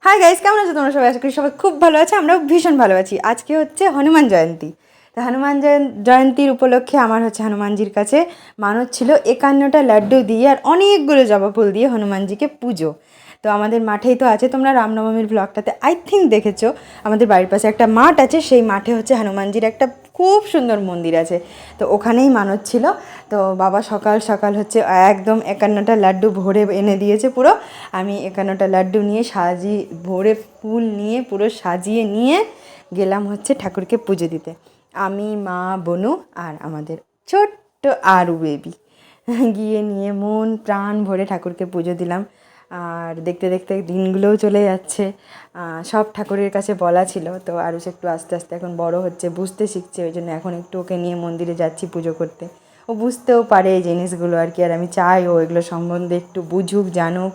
Hi guys, কেমন আছো তোমরা সবাই? আশা করি সবাই খুব ভালো আছে, আমরাও ভীষণ ভালো আছি। আজকে হচ্ছে হনুমান জয়ন্তী। তো হনুমান জয়ন্তীর উপলক্ষে আমার হচ্ছে হনুমানজির কাছে মানত ছিল 51টা লাড্ডু দিয়ে আর অনেকগুলো জবা ফুল দিয়ে হনুমানজিকে পুজো। তো আমাদের মাঠেই তো আছে, তোমরা রামনবমীর ব্লগটাতে আই থিঙ্ক দেখেছো। আমাদের বাড়ির পাশে একটা মাঠ আছে, সেই মাঠে হচ্ছে হনুমানজির একটা খুব সুন্দর মন্দির আছে। তো ওখানেই মানত ছিল। তো বাবা সকাল সকাল হচ্ছে একদম 51টা লাড্ডু ভরে এনে দিয়েছে পুরো। আমি 51টা লাড্ডু নিয়ে সাজিয়ে ভরে ফুল নিয়ে পুরো সাজিয়ে নিয়ে গেলাম হচ্ছে ঠাকুরকে পুজো দিতে। আমি, মা, বনু আর আমাদের ছোট্ট আরু বেবি গিয়ে নিয়ে মন প্রাণ ভরে ঠাকুরকে পুজো দিলাম। আর দেখতে দেখতে দিনগুলোও চলে যাচ্ছে। সব ঠাকুরের কাছে বলা ছিল, তো আরও একটু আস্তে আস্তে এখন বড় হচ্ছে, বুঝতে শিখছে, ওই জন্য এখন একটু ওকে নিয়ে মন্দিরে যাচ্ছি পুজো করতে। ও বুঝতেও পারে এই জিনিসগুলো আর কি, আর আমি চাই ও এগুলো সম্বন্ধে একটু বুঝুক, জানুক,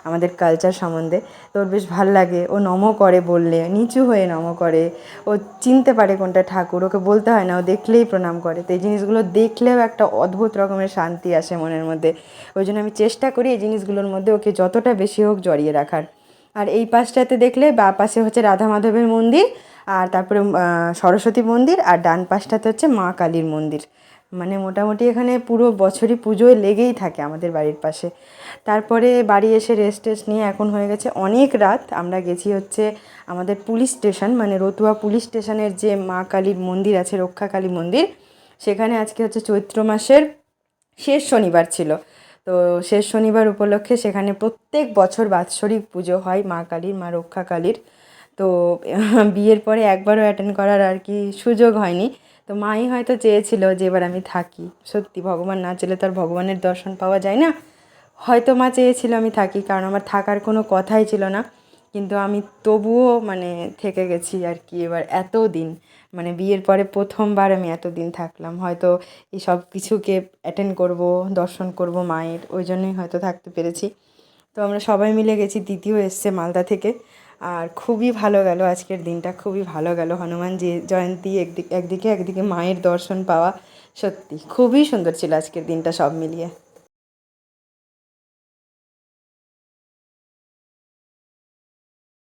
আমাদের কালচার সম্বন্ধে। তো ওর বেশ ভাল লাগে, ও নমো করে, বললে নিচু হয়ে নমো করে, ও চিনতে পারে কোনটা ঠাকুর, ওকে বলতে হয় না, ও দেখলেই প্রণাম করে। তো এই জিনিসগুলো দেখলেও একটা অদ্ভুত রকমের শান্তি আসে মনের মধ্যে। ওই জন্য আমি চেষ্টা করি এই জিনিসগুলোর মধ্যে ওকে যতটা বেশি হোক জড়িয়ে রাখার। আর এই পাশটাতে দেখলে বা পাশে হচ্ছে রাধা মাধবের মন্দির, আর তারপরে সরস্বতী মন্দির, আর ডান পাশটাতে হচ্ছে মা কালীর মন্দির। মানে মোটামুটি এখানে পুরো বছরই পুজোয় লেগেই থাকে আমাদের বাড়ির পাশে। তারপরে বাড়ি এসে রেস্ট টেস্ট নিয়ে এখন হয়ে গেছে অনেক রাত। আমরা গেছি হচ্ছে আমাদের পুলিশ স্টেশন, মানে রতুয়া পুলিশ স্টেশনের যে মা কালীর মন্দির আছে, রক্ষা কালী মন্দির, সেখানে আজকে হচ্ছে চৈত্র মাসের শেষ শনিবার ছিল। তো শেষ শনিবার উপলক্ষে সেখানে প্রত্যেক বছর বাৎসরিক পুজো হয় মা কালীর, মা রক্ষা কালীর। তো বিয়ের পরে একবারও অ্যাটেন্ড করার আর কি সুযোগ হয়নি। তো মাই হয়তো চেয়েছিল যে এবার আমি থাকি। সত্যি ভগবান না চেলে তো আর ভগবানের দর্শন পাওয়া যায় না। হয়তো মা চেয়েছিল আমি থাকি, কারণ আমার থাকার কোনো কথাই ছিল না। কিন্তু আমি তবুও মানে থেকে গেছি আর কি। এবার এত দিন, মানে বিয়ের পরে প্রথমবার আমি এত দিন থাকলাম। হয়তো এই সব কিছুকে অ্যাটেন্ড করব, দর্শন করব মায়ের, ওই জন্যই হয়তো থাকতে পেরেছি। তো আমরা সবাই মিলে গেছি, দিদিও এসছে মালদা থেকে। আর খুবই ভালো গেল আজকের দিনটা, খুবই ভালো গেল। হনুমান জয়ন্তী একদিকে একদিকে মায়ের দর্শন পাওয়া, সত্যি খুবই সুন্দর ছিল আজকের দিনটা সব মিলিয়ে।